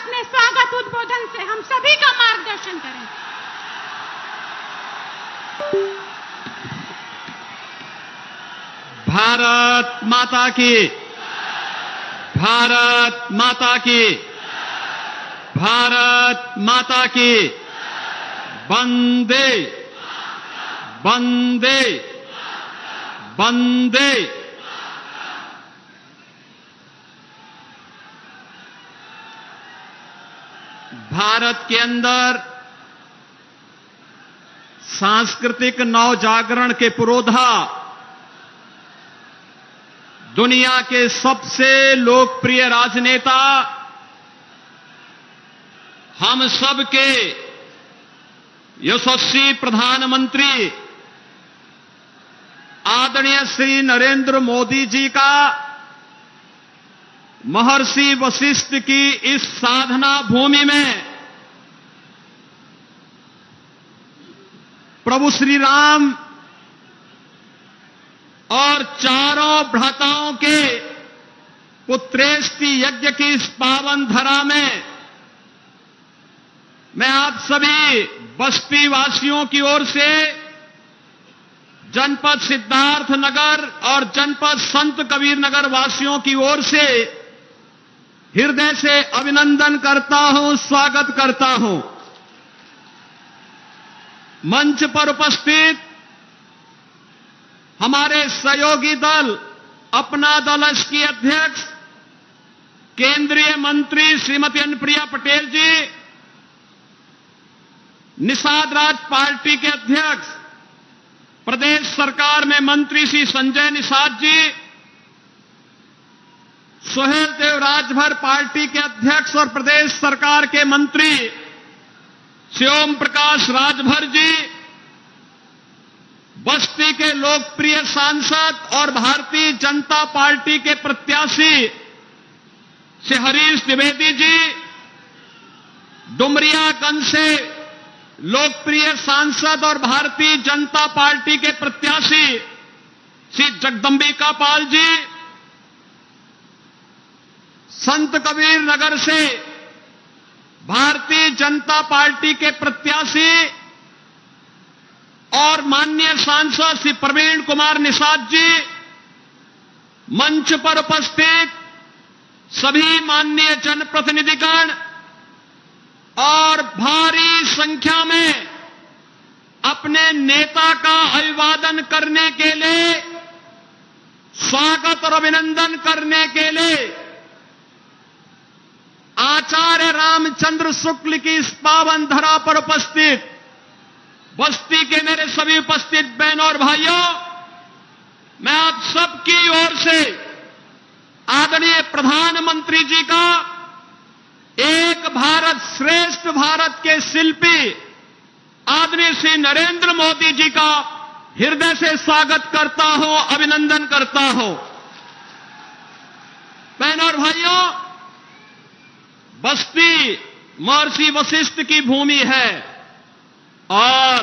अपने स्वागत उद्बोधन से हम सभी का मार्गदर्शन करें। भारत माता की, भारत माता की, भारत माता की, वंदे वंदे वंदे। भारत के अंदर सांस्कृतिक नवजागरण के पुरोधा दुनिया के सबसे लोकप्रिय राजनेता, हम सबके यशस्वी प्रधानमंत्री आदरणीय श्री नरेंद्र मोदी जी का महर्षि वशिष्ठ की इस साधना भूमि में प्रभु श्री राम और चारों भ्राताओं के पुत्रेष्टि यज्ञ की इस पावन धरा में मैं आप सभी बस्ती वासियों की ओर से जनपद सिद्धार्थ नगर और जनपद संत कबीर नगर वासियों की ओर से हृदय से अभिनंदन करता हूं, स्वागत करता हूं। मंच पर उपस्थित हमारे सहयोगी दल, अपना दल की अध्यक्ष केंद्रीय मंत्री श्रीमती अनुप्रिया पटेल जी, निषाद राज पार्टी के अध्यक्ष प्रदेश सरकार में मंत्री श्री संजय निषाद जी, सुहेल देव राजभर पार्टी के अध्यक्ष और प्रदेश सरकार के मंत्री श्री ओम प्रकाश राजभर जी, बस्ती के लोकप्रिय सांसद और भारतीय जनता पार्टी के प्रत्याशी श्री हरीश द्विवेदी जी, डुमरियागंज से लोकप्रिय सांसद और भारतीय जनता पार्टी के प्रत्याशी श्री जगदंबिका पाल जी, संत कबीर नगर से भारतीय जनता पार्टी के प्रत्याशी और माननीय सांसद श्री प्रवीण कुमार निषाद जी, मंच पर उपस्थित सभी माननीय जनप्रतिनिधिगण और भारी संख्या में अपने नेता का अभिवादन करने के लिए, स्वागत और अभिनंदन करने के लिए आचार्य रामचंद्र शुक्ल की इस पावन धरा पर उपस्थित बस्ती के मेरे सभी उपस्थित बहनों और भाइयों, मैं आप सबकी ओर से आदरणीय प्रधानमंत्री जी का एक भारत श्रेष्ठ भारत के शिल्पी आदरणीय श्री नरेंद्र मोदी जी का हृदय से स्वागत करता हूं, अभिनंदन करता हूं। बहनों और भाइयों, बस्ती महर्षि वशिष्ठ की भूमि है और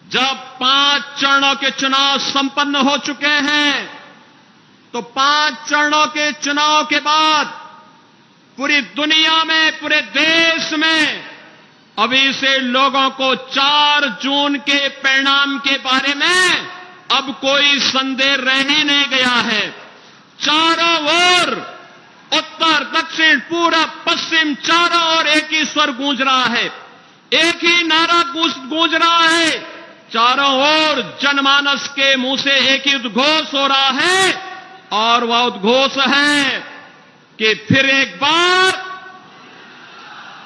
जब 5 चरणों के चुनाव संपन्न हो चुके हैं तो 5 चरणों के चुनाव के बाद पूरी दुनिया में, पूरे देश में अभी से लोगों को 4 जून के परिणाम के बारे में अब कोई संदेह रह ही नहीं गया है। चारों ओर, उत्तर, दक्षिण, पूरब, पश्चिम, चारों ओर एक ही स्वर गूंज रहा है, एक ही नारा गूंज रहा है। चारों ओर जनमानस के मुंह से एक ही उद्घोष हो रहा है और वह उद्घोष है कि फिर एक बार,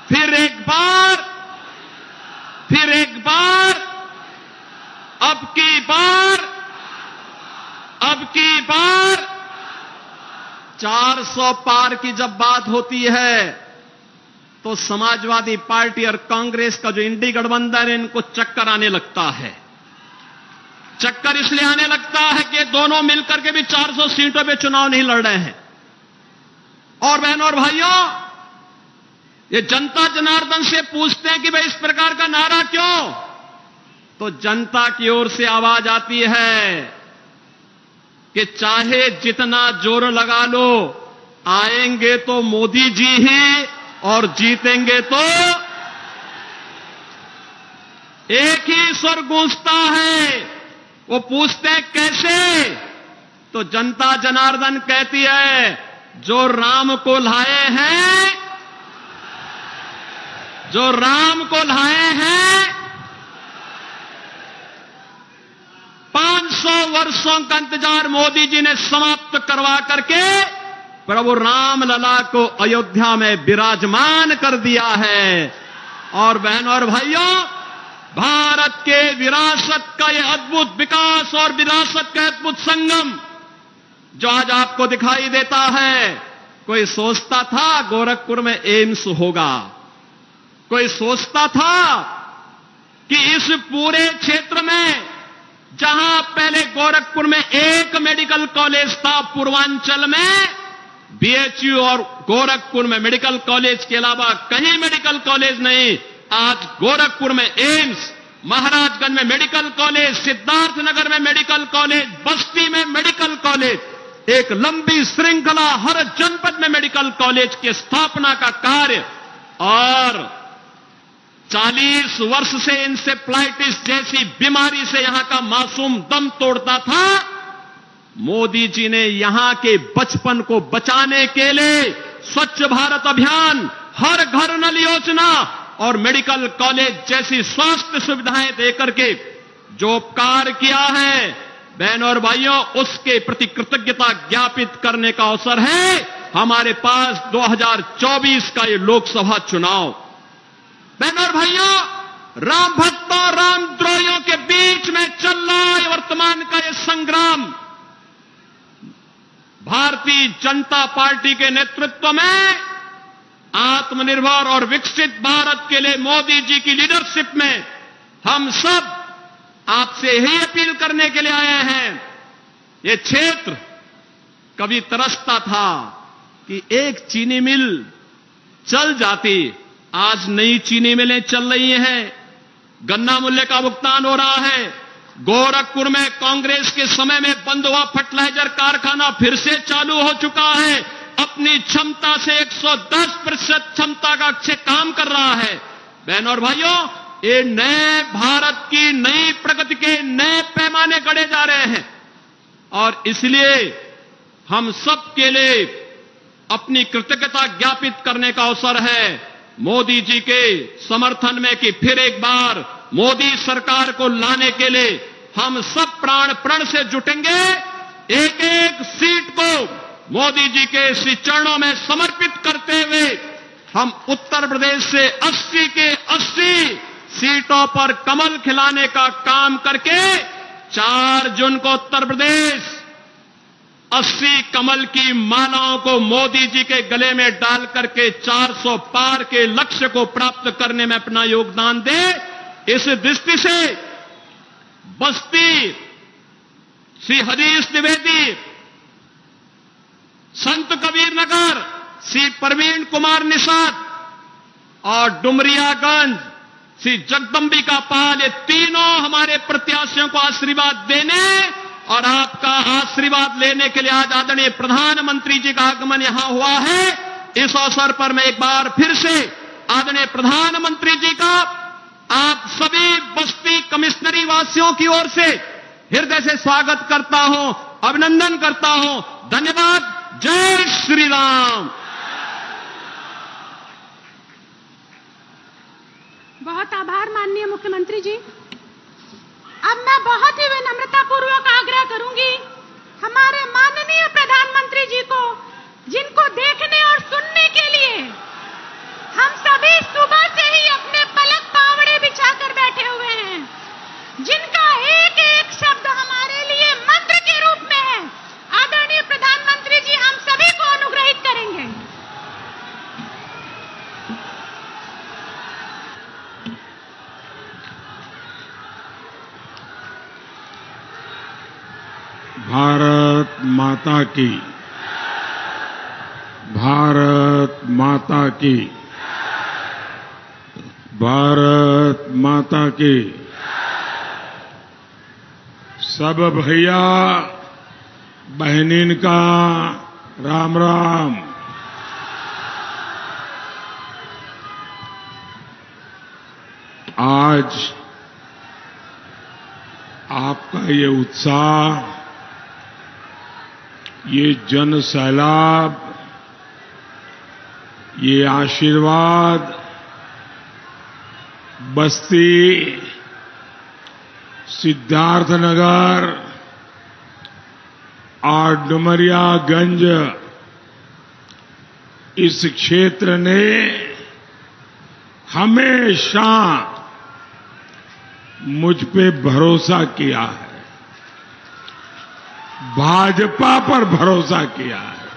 फिर एक बार, फिर एक बार, अब की बार, अब की बार 400 पार की जब बात होती है तो समाजवादी पार्टी और कांग्रेस का जो इंडी गठबंधन है, इनको चक्कर आने लगता है। चक्कर इसलिए आने लगता है कि दोनों मिलकर के भी 400 सीटों पे चुनाव नहीं लड़ रहे हैं। और बहनों और भाइयों, ये जनता जनार्दन से पूछते हैं कि भाई इस प्रकार का नारा क्यों, तो जनता की ओर से आवाज आती है कि चाहे जितना जोर लगा लो, आएंगे तो मोदी जी ही और जीतेंगे तो एक ही स्वर गूंजता है। वो पूछते हैं कैसे, तो जनता जनार्दन कहती है जो राम को लाए हैं, जो राम को लाए हैं, 500 वर्षों का इंतजार मोदी जी ने समाप्त करवा करके प्रभु राम लला को अयोध्या में विराजमान कर दिया है। और बहनों और भाइयों, भारत के विरासत का यह अद्भुत विकास और विरासत का अद्भुत संगम जो आज आपको दिखाई देता है, कोई सोचता था गोरखपुर में एम्स होगा, कोई सोचता था कि इस पूरे क्षेत्र में जहां पहले गोरखपुर में एक मेडिकल कॉलेज था, पूर्वांचल में बीएचयू और गोरखपुर में मेडिकल कॉलेज के अलावा कहीं मेडिकल कॉलेज नहीं, आज गोरखपुर में एम्स, महाराजगंज में मेडिकल कॉलेज, सिद्धार्थनगर में मेडिकल कॉलेज, बस्ती में मेडिकल कॉलेज, एक लंबी श्रृंखला हर जनपद में मेडिकल कॉलेज की स्थापना का कार्य। और 40 वर्ष से इंसेफ्लाइटिस जैसी बीमारी से यहां का मासूम दम तोड़ता था, मोदी जी ने यहां के बचपन को बचाने के लिए स्वच्छ भारत अभियान, हर घर नल योजना और मेडिकल कॉलेज जैसी स्वास्थ्य सुविधाएं देकर के जो उपकार किया है, बहनों और भाइयों, उसके प्रति कृतज्ञता ज्ञापित करने का अवसर है हमारे पास 2024 का ये लोकसभा चुनाव। बहनों और भाइयों, राम भक्तों रामद्रोहियों के बीच में चल रहा है वर्तमान का ये संग्राम भारतीय जनता पार्टी के नेतृत्व में आत्मनिर्भर और विकसित भारत के लिए मोदी जी की लीडरशिप में हम सब आपसे ही अपील करने के लिए आए हैं। ये क्षेत्र कभी तरसता था कि एक चीनी मिल चल जाती, आज नई चीनी मिलें चल रही हैं, गन्ना मूल्य का भुगतान हो रहा है। गोरखपुर में कांग्रेस के समय में बंद हुआ फर्टिलाइजर कारखाना फिर से चालू हो चुका है, अपनी क्षमता से 110% क्षमता का अच्छे काम कर रहा है। बहनों और भाइयों, ये नए भारत की नई प्रगति के नए पैमाने गढ़े जा रहे हैं और इसलिए हम सब के लिए अपनी कृतज्ञता ज्ञापित करने का अवसर है मोदी जी के समर्थन में कि फिर एक बार मोदी सरकार को लाने के लिए हम सब प्राण प्रण से जुटेंगे। एक एक सीट को मोदी जी के श्री चरणों में समर्पित करते हुए हम उत्तर प्रदेश से 80 के 80 सीटों पर कमल खिलाने का काम करके 4 जून को उत्तर प्रदेश 80 कमल की मालाओं को मोदी जी के गले में डाल करके 400 पार के लक्ष्य को प्राप्त करने में अपना योगदान दे। इस दृष्टि से बस्ती, श्री हरीश द्विवेदी, संत कबीर नगर, श्री प्रवीण कुमार निषाद और डुमरियागंज श्री जगदंबिका पाल, ये तीनों हमारे प्रत्याशियों को आशीर्वाद देने और आपका आशीर्वाद लेने के लिए आज आदरणीय प्रधानमंत्री जी का आगमन यहां हुआ है। इस अवसर पर मैं एक बार फिर से आदरणीय प्रधानमंत्री जी का आप सभी बस्ती कमिश्नरी वासियों की ओर से हृदय से स्वागत करता हूं, अभिनंदन करता हूं। धन्यवाद। जय श्री राम। बहुत आभार माननीय मुख्यमंत्री जी। अब मैं बहुत ही विनम्रतापूर्वक आग्रह करूंगी हमारे माननीय प्रधानमंत्री जी को, जिनको देखने और सुनने के लिए हम सभी सुबह से ही अपने पलक पावड़े बिछाकर बैठे हुए हैं, जिनका एक एक शब्द हमारे लिए मंत्र के रूप में है, आदरणीय प्रधानमंत्री जी हम सभी को अनुग्रहित करेंगे। भारत माता की, भारत माता की, भारत माता की। सब भैया बहनीन का राम राम। आज आपका ये उत्साह, ये जन सैलाब, ये आशीर्वाद बस्ती, सिद्धार्थनगर और डुमरियागंज इस क्षेत्र ने हमेशा मुझ पे भरोसा किया है, भाजपा पर भरोसा किया है,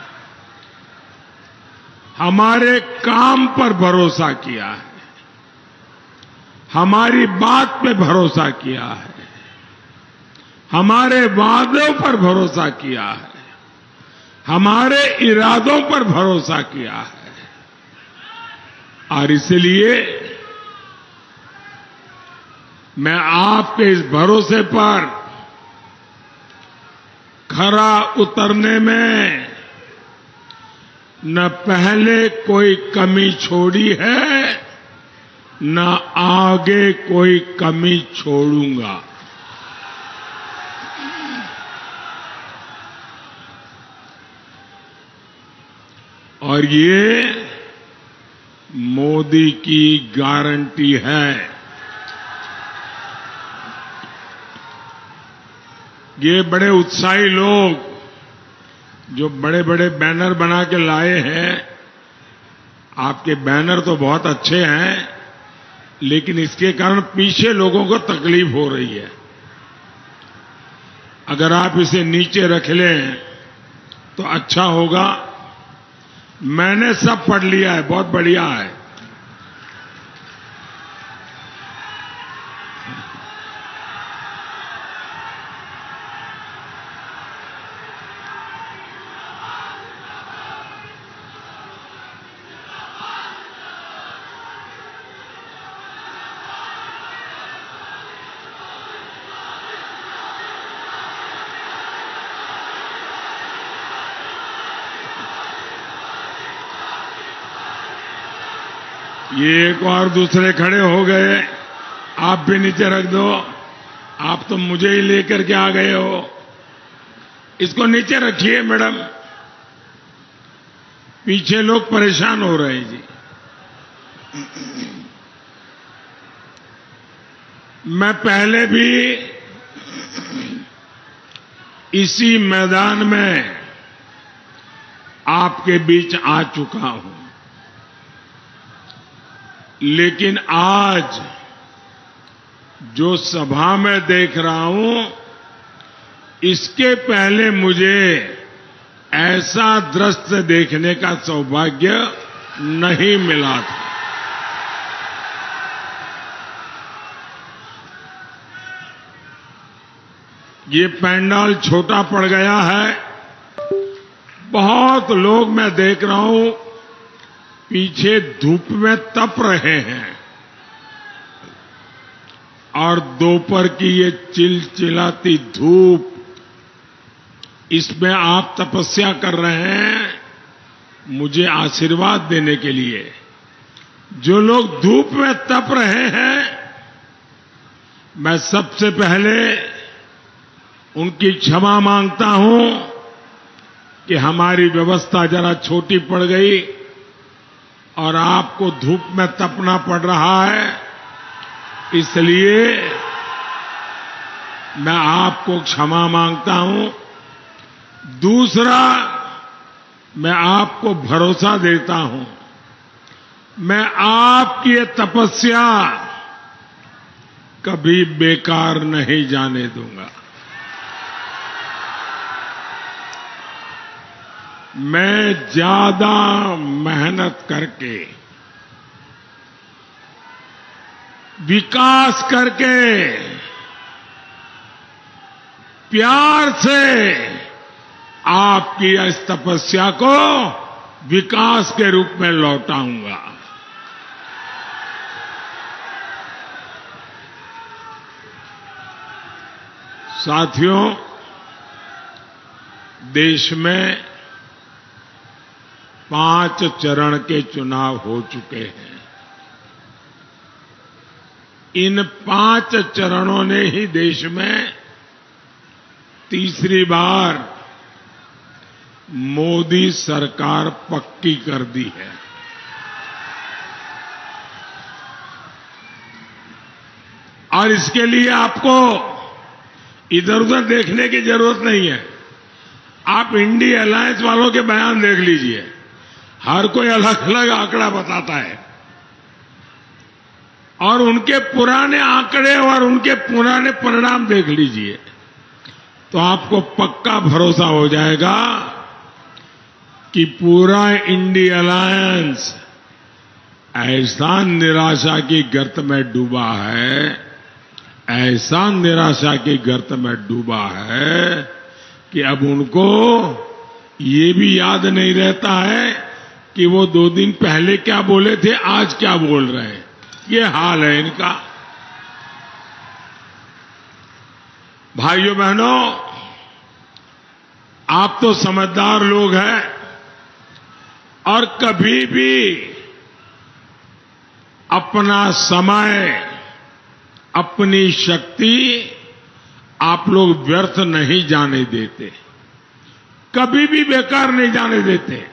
हमारे काम पर भरोसा किया है, हमारी बात पे भरोसा किया है, हमारे वादों पर भरोसा किया है, हमारे इरादों पर भरोसा किया है। और इसलिए मैं आपके इस भरोसे पर खरा उतरने में न पहले कोई कमी छोड़ी है, न आगे कोई कमी छोड़ूंगा। और ये मोदी की गारंटी है। ये बड़े उत्साही लोग जो बड़े बड़े बैनर बना के लाए हैं, आपके बैनर तो बहुत अच्छे हैं, लेकिन इसके कारण पीछे लोगों को तकलीफ हो रही है। अगर आप इसे नीचे रख लें तो अच्छा होगा। मैंने सब पढ़ लिया है, बहुत बढ़िया है। ये एक और दूसरे खड़े हो गए, आप भी नीचे रख दो। आप तो मुझे ही लेकर के आ गए हो, इसको नीचे रखिए मैडम। पीछे लोग परेशान हो रहे हैं जी। मैं पहले भी इसी मैदान में आपके बीच आ चुका हूं, लेकिन आज जो सभा में देख रहा हूं, इसके पहले मुझे ऐसा दृश्य देखने का सौभाग्य नहीं मिला था। ये पंडाल छोटा पड़ गया है, बहुत लोग मैं देख रहा हूं पीछे धूप में तप रहे हैं, और दोपहर की ये चिलचिलाती धूप, इसमें आप तपस्या कर रहे हैं मुझे आशीर्वाद देने के लिए। जो लोग धूप में तप रहे हैं, मैं सबसे पहले उनकी क्षमा मांगता हूं कि हमारी व्यवस्था जरा छोटी पड़ गई और आपको धूप में तपना पड़ रहा है, इसलिए मैं आपको क्षमा मांगता हूं। दूसरा, मैं आपको भरोसा देता हूं, मैं आपकी ये तपस्या कभी बेकार नहीं जाने दूंगा। मैं ज्यादा मेहनत करके, विकास करके, प्यार से आपकी इस तपस्या को विकास के रूप में लौटाऊंगा। साथियों, देश में 5 चरण के चुनाव हो चुके हैं। इन 5 चरणों ने ही देश में तीसरी बार मोदी सरकार पक्की कर दी है। और इसके लिए आपको इधर उधर देखने की जरूरत नहीं है। आप इंडिया अलायंस वालों के बयान देख लीजिए, हर कोई अलग अलग आंकड़ा बताता है और उनके पुराने आंकड़े और उनके पुराने परिणाम देख लीजिए, तो आपको पक्का भरोसा हो जाएगा कि पूरा इंडिया अलायंस ऐसा निराशा की गर्त में डूबा है, ऐसा निराशा की गर्त में डूबा है कि अब उनको ये भी याद नहीं रहता है कि वो 2 दिन पहले क्या बोले थे, आज क्या बोल रहे हैं। ये हाल है इनका। भाइयों बहनों, आप तो समझदार लोग हैं और कभी भी अपना समय, अपनी शक्ति आप लोग व्यर्थ नहीं जाने देते, कभी भी बेकार नहीं जाने देते।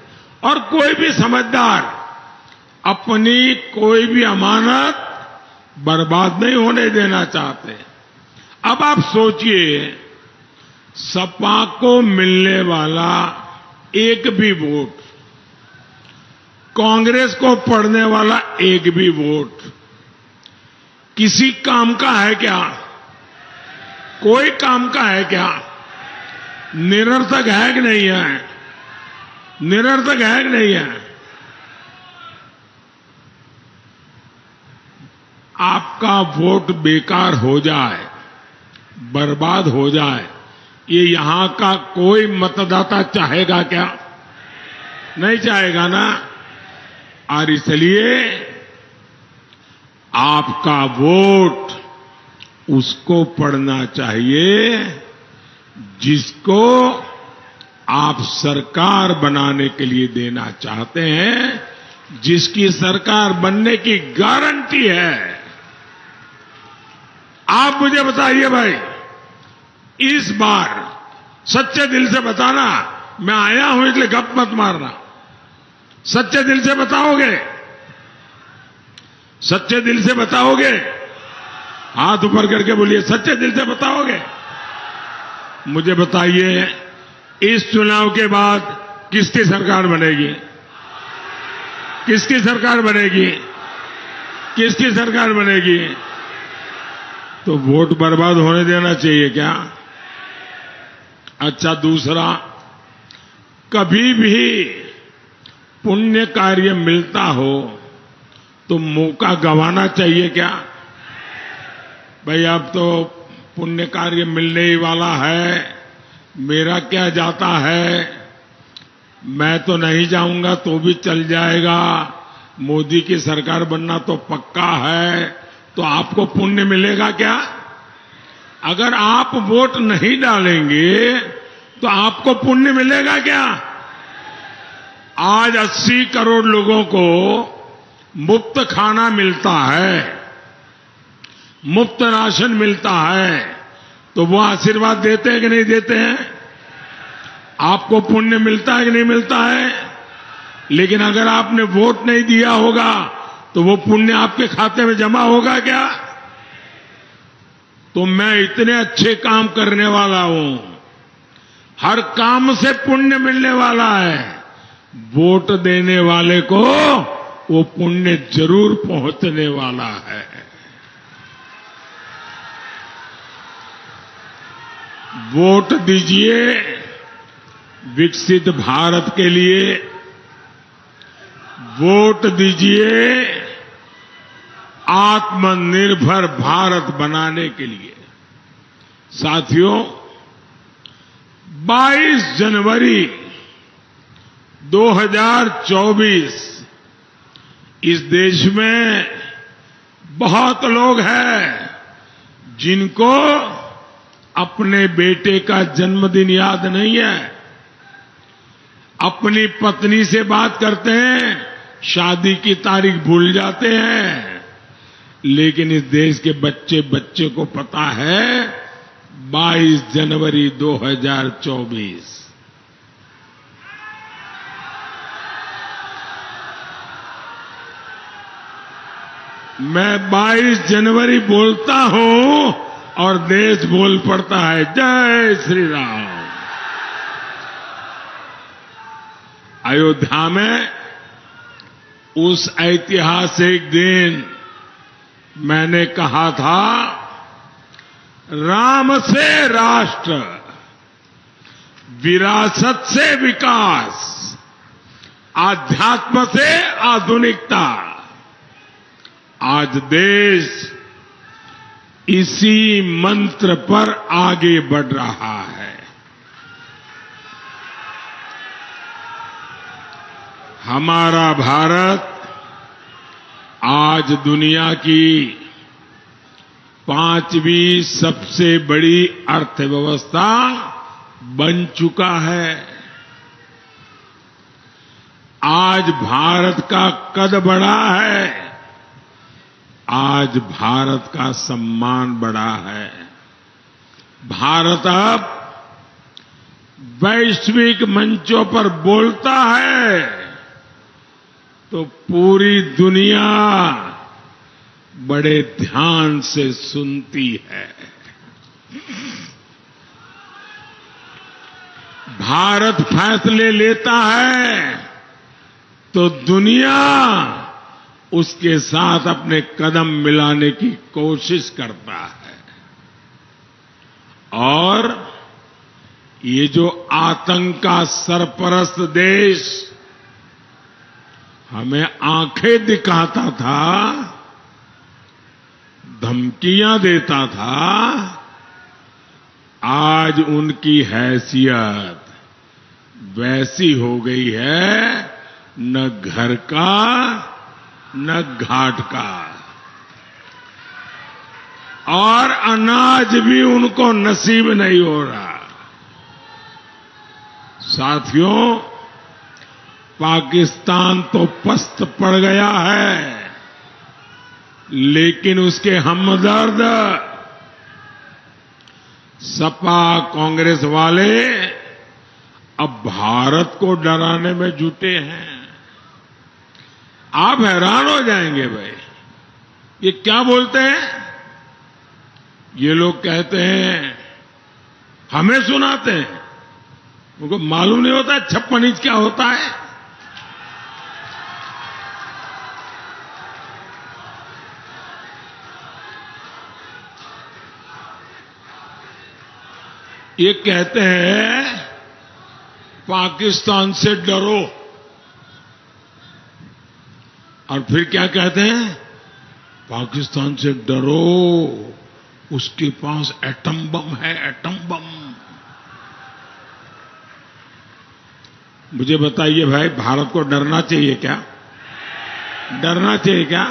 और कोई भी समझदार अपनी कोई भी अमानत बर्बाद नहीं होने देना चाहते। अब आप सोचिए, सपा को मिलने वाला एक भी वोट, कांग्रेस को पड़ने वाला एक भी वोट किसी काम का है क्या? कोई काम का है क्या? निरर्थक है कि नहीं है? निरर्थक है कि नहीं है? आपका वोट बेकार हो जाए, बर्बाद हो जाए, ये यहां का कोई मतदाता चाहेगा क्या? नहीं चाहेगा ना। और इसलिए आपका वोट उसको पड़ना चाहिए जिसको आप सरकार बनाने के लिए देना चाहते हैं, जिसकी सरकार बनने की गारंटी है। आप मुझे बताइए भाई, इस बार सच्चे दिल से बताना, मैं आया हूं इसलिए गप मत मारना, सच्चे दिल से बताओगे? सच्चे दिल से बताओगे? हाथ ऊपर करके बोलिए, सच्चे दिल से बताओगे? मुझे बताइए, इस चुनाव के बाद किसकी सरकार बनेगी? किसकी सरकार बनेगी? किसकी सरकार बनेगी? तो वोट बर्बाद होने देना चाहिए क्या? अच्छा, दूसरा, कभी भी पुण्य कार्य मिलता हो तो मौका गंवाना चाहिए क्या? भाई अब तो पुण्य कार्य मिलने ही वाला है, मेरा क्या जाता है, मैं तो नहीं जाऊंगा तो भी चल जाएगा, मोदी की सरकार बनना तो पक्का है, तो आपको पुण्य मिलेगा क्या? अगर आप वोट नहीं डालेंगे तो आपको पुण्य मिलेगा क्या? आज 80 करोड़ लोगों को मुफ्त खाना मिलता है, मुफ्त राशन मिलता है, तो वो आशीर्वाद देते हैं कि नहीं देते हैं? आपको पुण्य मिलता है कि नहीं मिलता है? लेकिन अगर आपने वोट नहीं दिया होगा तो वो पुण्य आपके खाते में जमा होगा क्या? तो मैं इतने अच्छे काम करने वाला हूं, हर काम से पुण्य मिलने वाला है, वोट देने वाले को वो पुण्य जरूर पहुंचने वाला है। वोट दीजिए विकसित भारत के लिए, वोट दीजिए आत्मनिर्भर भारत बनाने के लिए। साथियों, 22 जनवरी 2024 इस देश में बहुत लोग हैं जिनको अपने बेटे का जन्मदिन याद नहीं है, अपनी पत्नी से बात करते हैं, शादी की तारीख भूल जाते हैं, लेकिन इस देश के बच्चे बच्चे को पता है 22 जनवरी 2024 मैं 22 जनवरी बोलता हूं और देश बोल पड़ता है जय श्री राम। अयोध्या में उस ऐतिहासिक दिन मैंने कहा था, राम से राष्ट्र, विरासत से विकास, आध्यात्म से आधुनिकता। आज देश इसी मंत्र पर आगे बढ़ रहा है। हमारा भारत आज दुनिया की 5वीं सबसे बड़ी अर्थव्यवस्था बन चुका है। आज भारत का कद बढ़ा है, आज भारत का सम्मान बढ़ा है। भारत अब वैश्विक मंचों पर बोलता है तो पूरी दुनिया बड़े ध्यान से सुनती है। भारत फैसले लेता है तो दुनिया उसके साथ अपने कदम मिलाने की कोशिश करता है। और ये जो आतंक का सरपरस्त देश हमें आंखें दिखाता था, धमकियां देता था, आज उनकी हैसियत वैसी हो गई है, न घर का न घाट का, और अनाज भी उनको नसीब नहीं हो रहा। साथियों, पाकिस्तान तो पस्त पड़ गया है, लेकिन उसके हमदर्द सपा कांग्रेस वाले अब भारत को डराने में जुटे हैं। आप हैरान हो जाएंगे भाई, ये क्या बोलते हैं? ये लोग कहते हैं, हमें सुनाते हैं, उनको मालूम नहीं होता 56 इंच क्या होता है। ये कहते हैं पाकिस्तान से डरो, और फिर क्या कहते हैं? पाकिस्तान से डरो, उसके पास एटम बम है, एटम बम। मुझे बताइए भाई, भारत को डरना चाहिए क्या? डरना चाहिए क्या?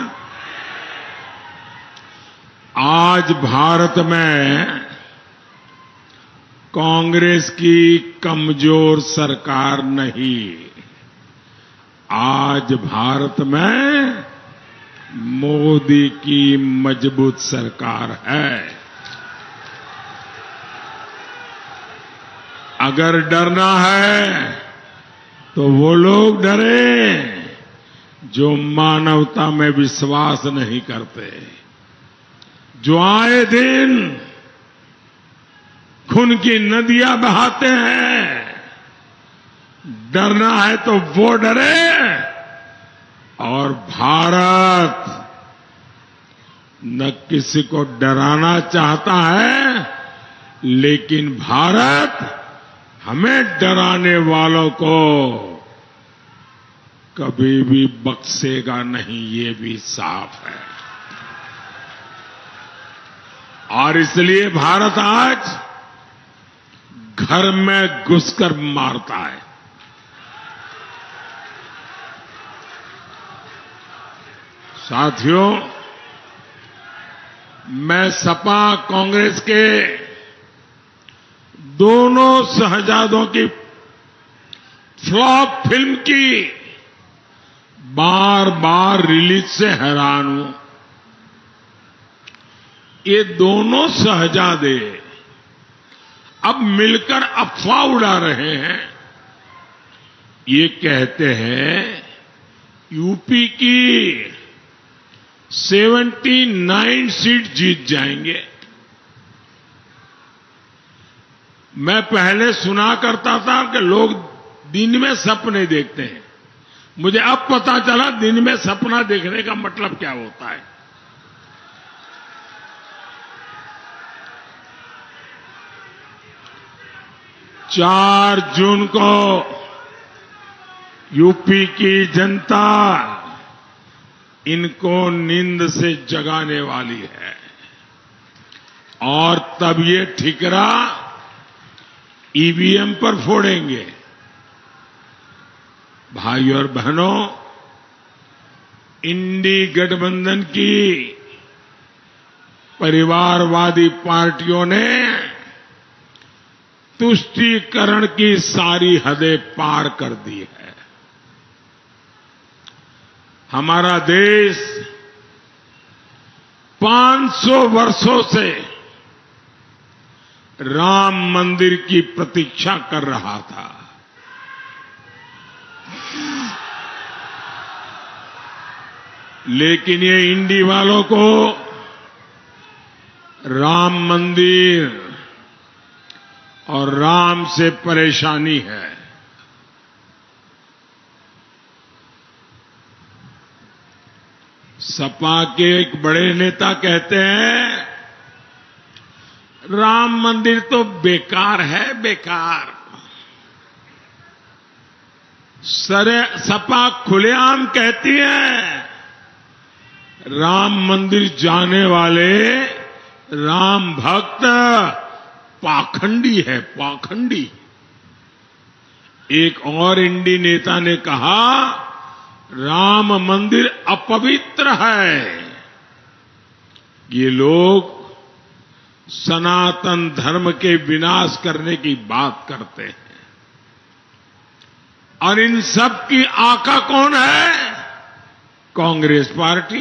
आज भारत में कांग्रेस की कमजोर सरकार नहीं, आज भारत में मोदी की मजबूत सरकार है। अगर डरना है तो वो लोग डरे जो मानवता में विश्वास नहीं करते, जो आए दिन खून की नदियां बहाते हैं। डरना है तो वो डरे, और भारत न किसी को डराना चाहता है, लेकिन भारत हमें डराने वालों को कभी भी बख्शेगा नहीं, ये भी साफ है। और इसलिए भारत आज घर में घुसकर मारता है। साथियों, मैं सपा कांग्रेस के दोनों शहजादों की फ्लॉप फिल्म की बार बार रिलीज से हैरान हूं। ये दोनों शहजादे अब मिलकर अफवाह उड़ा रहे हैं। ये कहते हैं यूपी की 79 सीट जीत जाएंगे। मैं पहले सुना करता था कि लोग दिन में सपने देखते हैं। मुझे अब पता चला दिन में सपना देखने का मतलब क्या होता है। चार जून को यूपी की जनता इनको नींद से जगाने वाली है और तब ये ठिकरा ईवीएम पर फोड़ेंगे। भाई और बहनों, इंडी गठबंधन की परिवारवादी पार्टियों ने तुष्टीकरण की सारी हदें पार कर दी है। हमारा देश 500 वर्षों से राम मंदिर की प्रतीक्षा कर रहा था। लेकिन ये इंडी वालों को राम मंदिर और राम से परेशानी है। सपा के एक बड़े नेता कहते हैं राम मंदिर तो बेकार है, बेकार। सपा खुलेआम कहती है राम मंदिर जाने वाले राम भक्त पाखंडी है, पाखंडी। एक और इंडी नेता ने कहा राम मंदिर अपवित्र है। ये लोग सनातन धर्म के विनाश करने की बात करते हैं। और इन सब की आका कौन है? कांग्रेस पार्टी।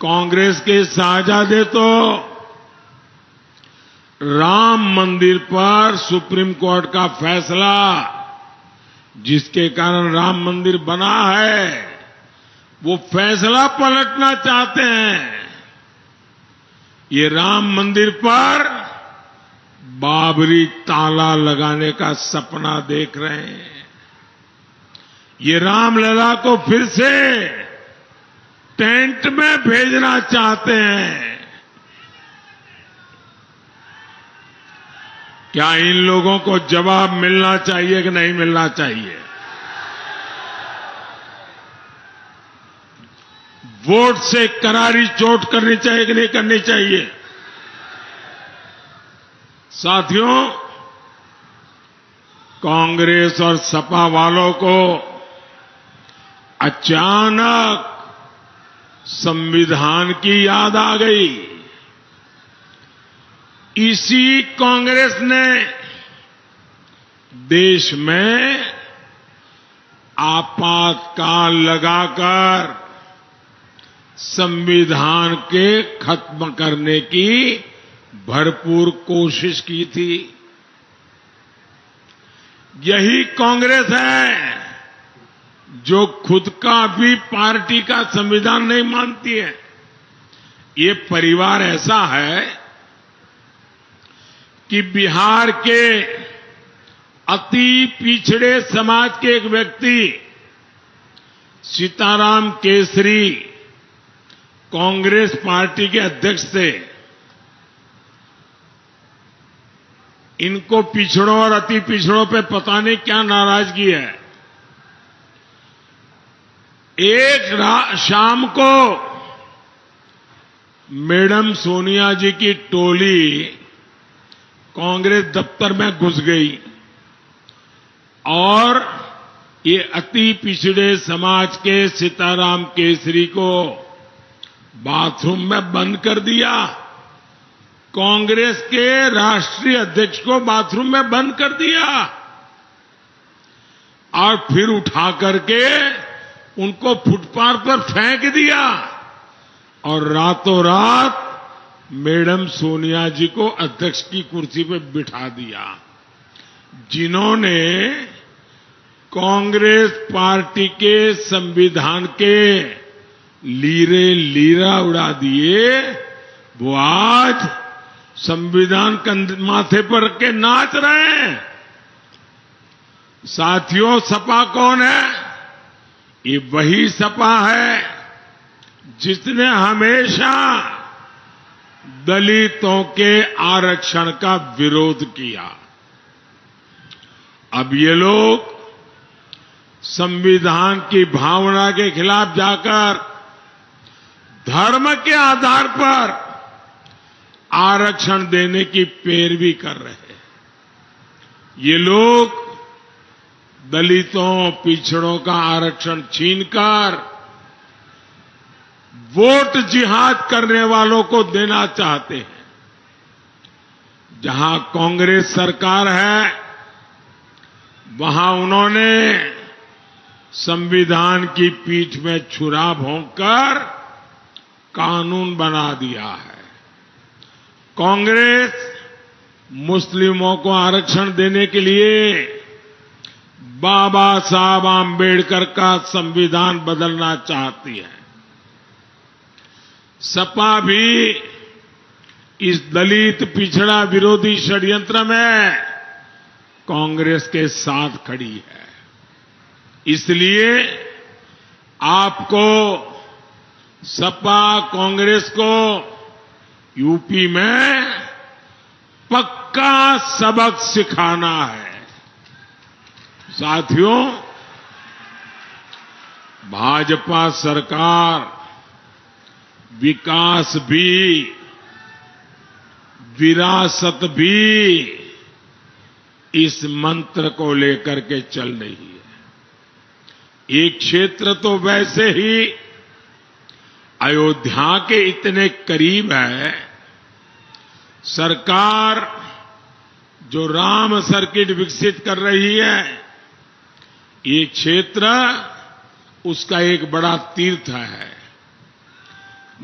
कांग्रेस के शहजादे तो राम मंदिर पर सुप्रीम कोर्ट का फैसला, जिसके कारण राम मंदिर बना है, वो फैसला पलटना चाहते हैं। ये राम मंदिर पर बाबरी ताला लगाने का सपना देख रहे हैं। ये रामलला को फिर से टेंट में भेजना चाहते हैं। क्या इन लोगों को जवाब मिलना चाहिए कि नहीं मिलना चाहिए? वोट से करारी चोट करनी चाहिए कि नहीं करनी चाहिए? साथियों, कांग्रेस और सपा वालों को अचानक संविधान की याद आ गई। इसी कांग्रेस ने देश में आपातकाल लगाकर संविधान के खत्म करने की भरपूर कोशिश की थी। यही कांग्रेस है जो खुद का भी पार्टी का संविधान नहीं मानती है। ये परिवार ऐसा है कि बिहार के अति पिछड़े समाज के एक व्यक्ति सीताराम केसरी कांग्रेस पार्टी के अध्यक्ष थे। इनको पिछड़ों और अति पिछड़ों पे पता नहीं क्या नाराजगी है। एक शाम को मैडम सोनिया जी की टोली कांग्रेस दफ्तर में घुस गई और ये अति पिछड़े समाज के सीताराम केसरी को बाथरूम में बंद कर दिया। कांग्रेस के राष्ट्रीय अध्यक्ष को बाथरूम में बंद कर दिया और फिर उठा करके उनको फुटपाथ पर फेंक दिया और रातों रात मैडम सोनिया जी को अध्यक्ष की कुर्सी पे बिठा दिया, जिन्होंने कांग्रेस पार्टी के संविधान के लीरा उड़ा दिए। वो आज संविधान माथे पर के नाच रहे हैं। साथियों, सपा कौन है? ये वही सपा है जिसने हमेशा दलितों के आरक्षण का विरोध किया। अब ये लोग संविधान की भावना के खिलाफ जाकर धर्म के आधार पर आरक्षण देने की पैरवी कर रहे हैं। ये लोग दलितों, पिछड़ों का आरक्षण छीनकर वोट जिहाद करने वालों को देना चाहते हैं। जहां कांग्रेस सरकार है, वहां उन्होंने संविधान की पीठ में छुरा भोंककर कानून बना दिया है। कांग्रेस मुस्लिमों को आरक्षण देने के लिए बाबा साहब आंबेडकर का संविधान बदलना चाहती है। सपा भी इस दलित पिछड़ा विरोधी षड्यंत्र में कांग्रेस के साथ खड़ी है। इसलिए आपको सपा कांग्रेस को यूपी में पक्का सबक सिखाना है। साथियों, भाजपा सरकार विकास भी, विरासत भी इस मंत्र को लेकर के चल रही है। एक क्षेत्र तो वैसे ही अयोध्या के इतने करीब है। सरकार जो राम सर्किट विकसित कर रही है, ये क्षेत्र उसका एक बड़ा तीर्थ है।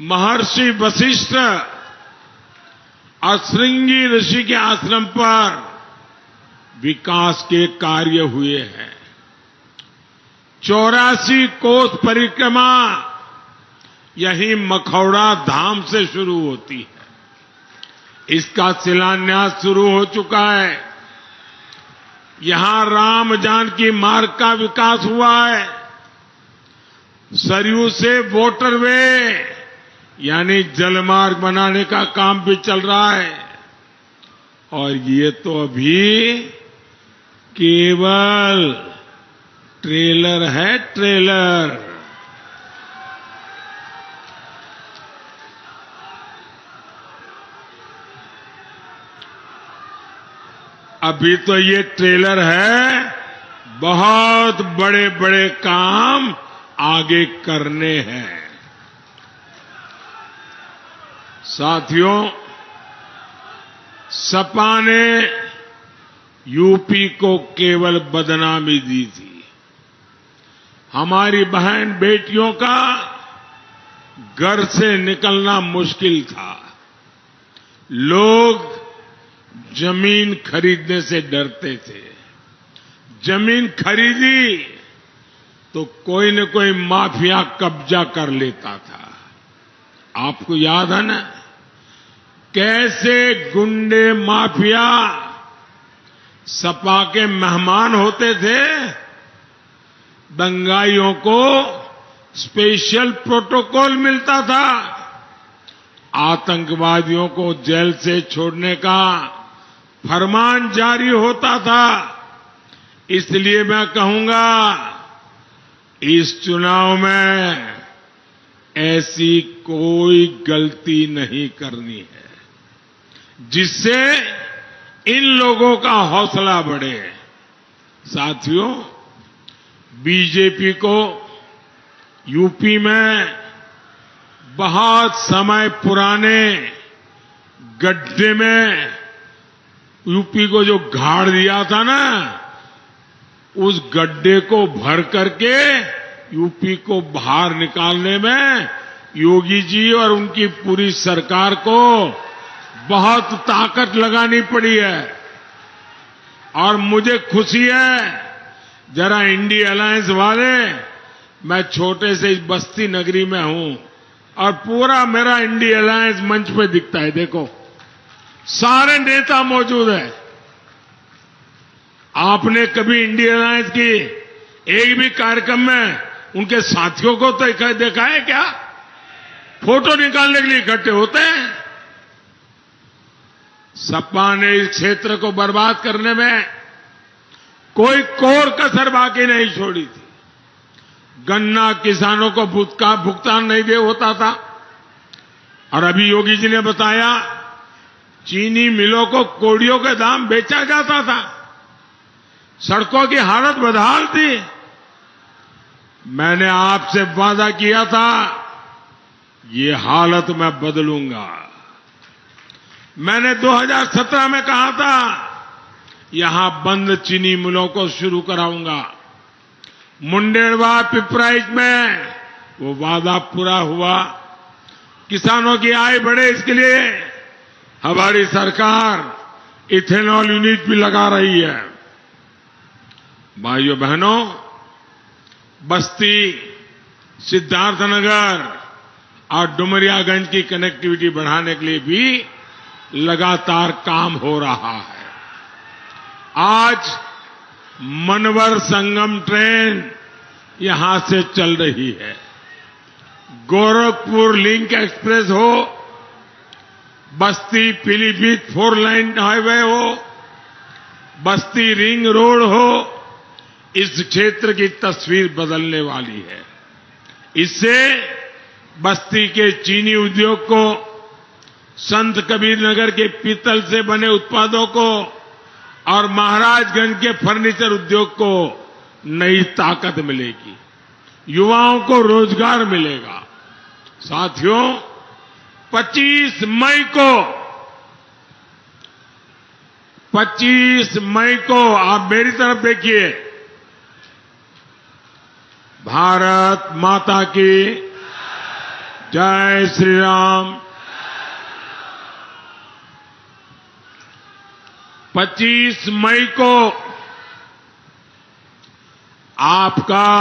महर्षि वशिष्ठ और श्रृंगी ऋषि के आश्रम पर विकास के कार्य हुए हैं। 84 कोस परिक्रमा यही मखौड़ा धाम से शुरू होती है। इसका शिलान्यास शुरू हो चुका है। यहां राम जानकी मार्ग का विकास हुआ है। सरयू से वाटरवे यानी जलमार्ग बनाने का काम भी चल रहा है। और ये तो अभी केवल ट्रेलर है, ट्रेलर। अभी तो ये ट्रेलर है, बहुत बड़े बड़े काम आगे करने हैं। साथियों, सपा ने यूपी को केवल बदनामी दी थी। हमारी बहन बेटियों का घर से निकलना मुश्किल था। लोग जमीन खरीदने से डरते थे। जमीन खरीदी तो कोई न कोई माफिया कब्जा कर लेता था। आपको याद है ना, कैसे गुंडे माफिया सपा के मेहमान होते थे। दंगाइयों को स्पेशल प्रोटोकॉल मिलता था। आतंकवादियों को जेल से छोड़ने का फरमान जारी होता था। इसलिए मैं कहूंगा, इस चुनाव में ऐसी कोई गलती नहीं करनी है जिससे इन लोगों का हौसला बढ़े। साथियों, बीजेपी को यूपी में बहुत समय पुराने गड्ढे में यूपी को जो गाड़ दिया था ना, उस गड्ढे को भर करके यूपी को बाहर निकालने में योगी जी और उनकी पूरी सरकार को बहुत ताकत लगानी पड़ी है और मुझे खुशी है। जरा इंडिया अलायंस वाले, मैं छोटे से इस बस्ती नगरी में हूं और पूरा मेरा इंडिया अलायंस मंच पे दिखता है। देखो, सारे नेता मौजूद हैं। आपने कभी इंडिया अलायंस की एक भी कार्यक्रम में उनके साथियों को तो देखा है क्या? फोटो निकालने के लिए इकट्ठे होते हैं। सपा ने इस क्षेत्र को बर्बाद करने में कोई कोर कसर बाकी नहीं छोड़ी थी। गन्ना किसानों को भुगतान नहीं दे होता था और अभी योगी जी ने बताया चीनी मिलों को कोड़ियों के दाम बेचा जाता था। सड़कों की हालत बदहाल थी। मैंने आपसे वादा किया था ये हालत मैं बदलूंगा। मैंने 2017 में कहा था यहां बंद चीनी मिलों को शुरू कराऊंगा। मुंडेरवा पिपराइच में वो वादा पूरा हुआ। किसानों की आय बढ़े इसके लिए हमारी सरकार इथेनॉल यूनिट भी लगा रही है। भाइयों बहनों, बस्ती, सिद्धार्थनगर और डुमरियागंज की कनेक्टिविटी बढ़ाने के लिए भी लगातार काम हो रहा है। आज मनवर संगम ट्रेन यहां से चल रही है। गोरखपुर लिंक एक्सप्रेस हो, बस्ती पीलीभीत 4 लाइन हाईवे हो, बस्ती रिंग रोड हो, इस क्षेत्र की तस्वीर बदलने वाली है। इससे बस्ती के चीनी उद्योग को, संत कबीर नगर के पीतल से बने उत्पादों को और महाराजगंज के फर्नीचर उद्योग को नई ताकत मिलेगी। युवाओं को रोजगार मिलेगा। साथियों, 25 मई को आप मेरी तरफ देखिए। भारत माता की जय श्री राम। 25 मई को आपका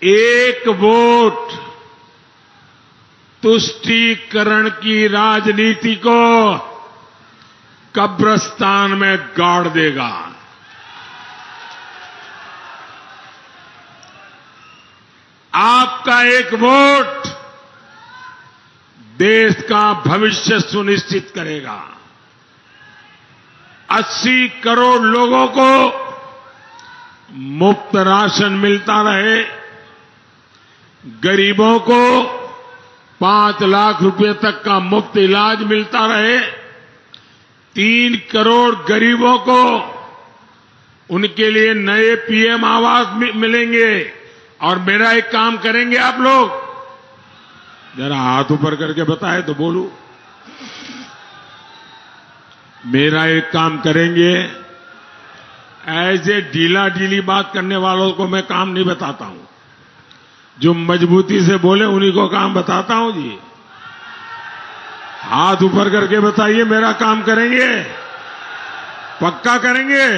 एक वोट तुष्टीकरण की राजनीति को कब्रिस्तान में गाड़ देगा। आपका एक वोट देश का भविष्य सुनिश्चित करेगा। 80 करोड़ लोगों को मुफ्त राशन मिलता रहे, गरीबों को 5 लाख रुपए तक का मुफ्त इलाज मिलता रहे, 3 करोड़ गरीबों को उनके लिए नए पीएम आवास मिलेंगे। और मेरा एक काम करेंगे आप लोग, जरा हाथ ऊपर करके बताए तो बोलूं। मेरा एक काम करेंगे, ऐसे ढीला बात करने वालों को मैं काम नहीं बताता हूं। जो मजबूती से बोले उन्हीं को काम बताता हूं जी। हाथ ऊपर करके बताइए, मेरा काम करेंगे? पक्का करेंगे?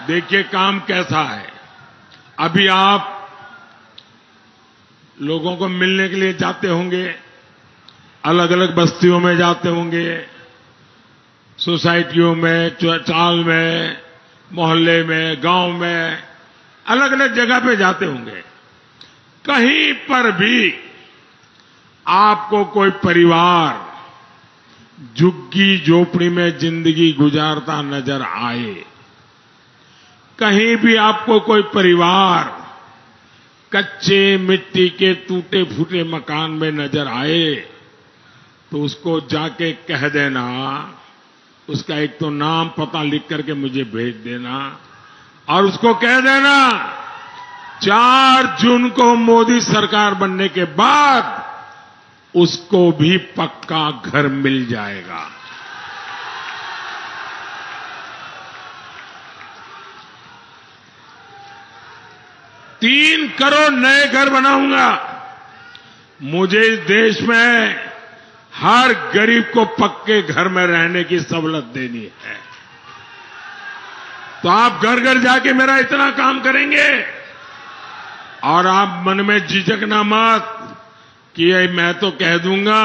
देखिए काम कैसा है। अभी आप लोगों को मिलने के लिए जाते होंगे, अलग अलग बस्तियों में जाते होंगे, सोसाइटियों में, चाल में, मोहल्ले में, गांव में, अलग अलग जगह पे जाते होंगे। कहीं पर भी आपको कोई परिवार झुग्गी झोपड़ी में जिंदगी गुजारता नजर आए, कहीं भी आपको कोई परिवार कच्चे मिट्टी के टूटे फूटे मकान में नजर आए, तो उसको जाके कह देना, उसका एक तो नाम पता लिख करके मुझे भेज देना और उसको कह देना 4 जून को मोदी सरकार बनने के बाद उसको भी पक्का घर मिल जाएगा। 3 करोड़ नए घर बनाऊंगा। मुझे इस देश में हर गरीब को पक्के घर में रहने की सहूलत देनी है। तो आप घर घर जाके मेरा इतना काम करेंगे और आप मन में झिझकना मत कि ये मैं तो कह दूंगा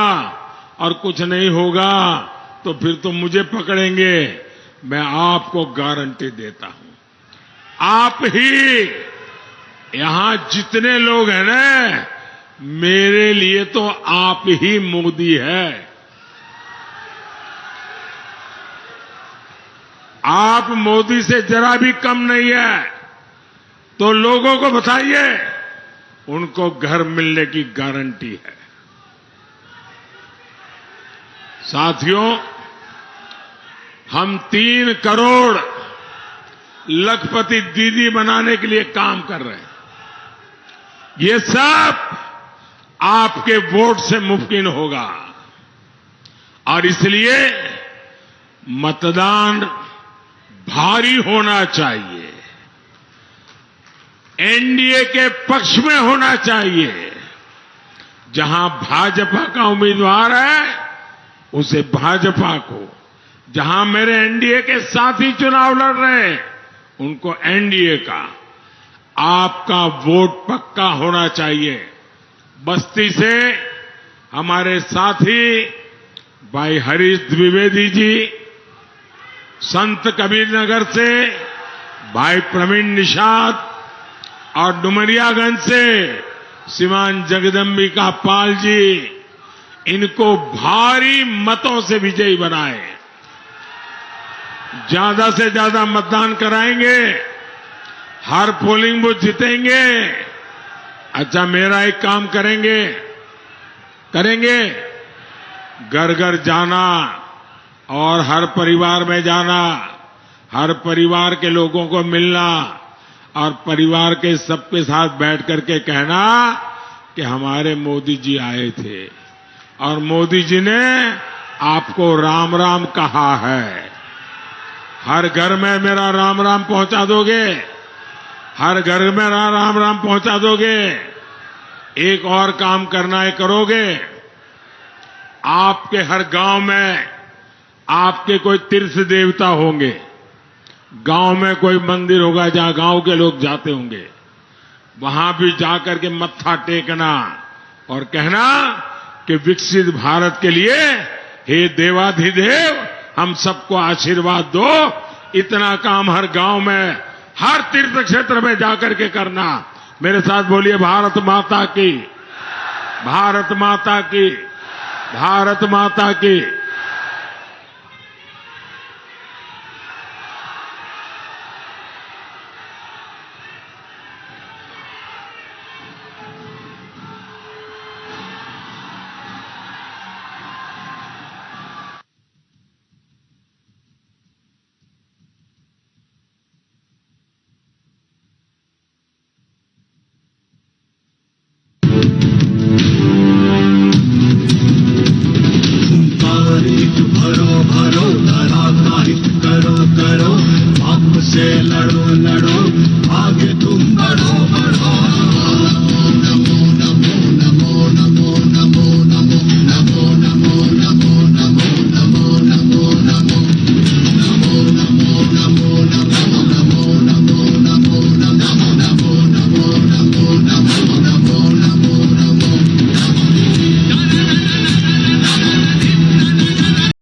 और कुछ नहीं होगा तो फिर तो मुझे पकड़ेंगे। मैं आपको गारंटी देता हूं, आप ही यहां जितने लोग हैं ना, मेरे लिए तो आप ही मोदी है। आप मोदी से जरा भी कम नहीं है। तो लोगों को बताइए, उनको घर मिलने की गारंटी है। साथियों, हम 3 करोड़ लखपति दीदी बनाने के लिए काम कर रहे हैं। ये सब आपके वोट से मुमकिन होगा और इसलिए मतदान भारी होना चाहिए, एनडीए के पक्ष में होना चाहिए। जहां भाजपा का उम्मीदवार है उसे भाजपा को, जहां मेरे एनडीए के साथी चुनाव लड़ रहे हैं उनको एनडीए का। आपका वोट पक्का होना चाहिए। बस्ती से हमारे साथी भाई हरीश द्विवेदी जी, संत कबीर नगर से भाई प्रवीण निषाद और डुमरियागंज से श्रीमान जगदम्बिका पाल जी, इनको भारी मतों से विजयी बनाए। ज्यादा से ज्यादा मतदान कराएंगे, हर पोलिंग बूथ जीतेंगे। अच्छा, मेरा एक काम करेंगे घर घर जाना और हर परिवार में जाना, हर परिवार के लोगों को मिलना और परिवार के सबके साथ बैठ करके कहना कि हमारे मोदी जी आए थे और मोदी जी ने आपको राम राम कहा है। हर घर में मेरा राम राम पहुंचा दोगे, हर घर में मेरा राम राम पहुंचा दोगे। एक और काम करना है, करोगे। आपके हर गांव में आपके कोई तीर्थ देवता होंगे, गांव में कोई मंदिर होगा जहां गांव के लोग जाते होंगे, वहां भी जाकर के मत्था टेकना और कहना कि विकसित भारत के लिए हे देवाधिदेव हम सबको आशीर्वाद दो। इतना काम हर गांव में, हर तीर्थ क्षेत्र में जाकर के करना। मेरे साथ बोलिए, भारत माता की, भारत माता की, भारत माता की।